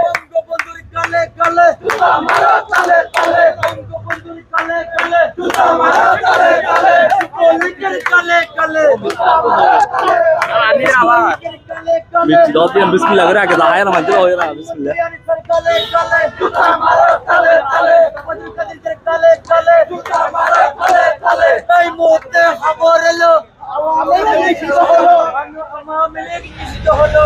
বঙ্গবন্ধুর কালে কালে জুতা মারো তালে তালে বঙ্গবন্ধুর কালে কালে জুতা মারো তালে তালে যুবলীগের কালে কালে জুতা মারো তালে তালে बिस्मिल्लाह करे आके दाया ना मंदिर हो रहा बिस्मिल्लाह কালে কালে জুতা মারো তালে তালে কাদের কালে কালে জুতা মারো তালে তালে এই মুহূর্তে খবর এলো আওয়ামী লীগ নিষিদ্ধ হলো আওয়ামী লীগ নিষিদ্ধ হলো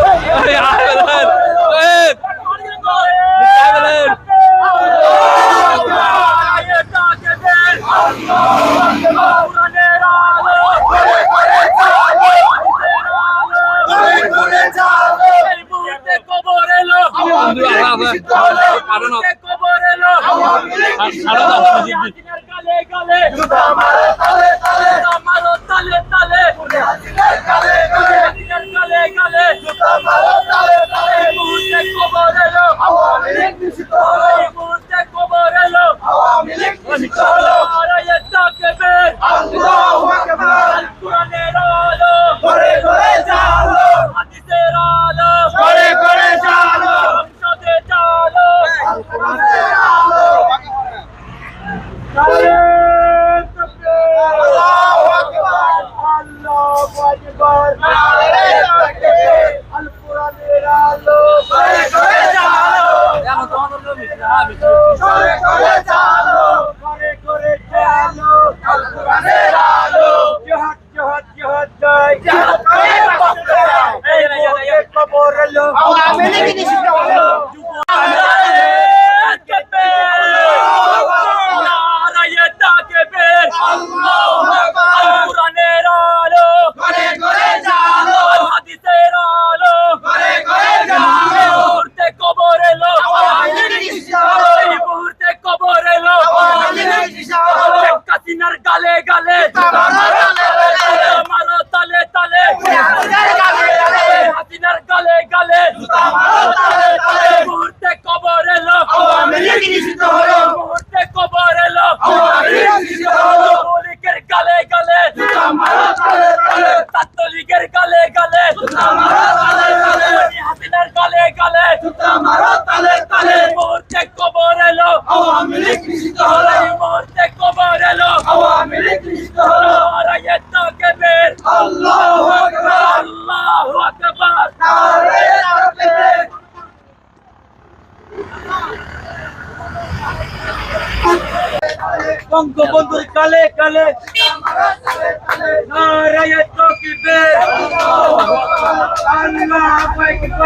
বঙ্গবন্ধুর কালে কালে নারায়ে তাকবীর আল্লাহু আকবার।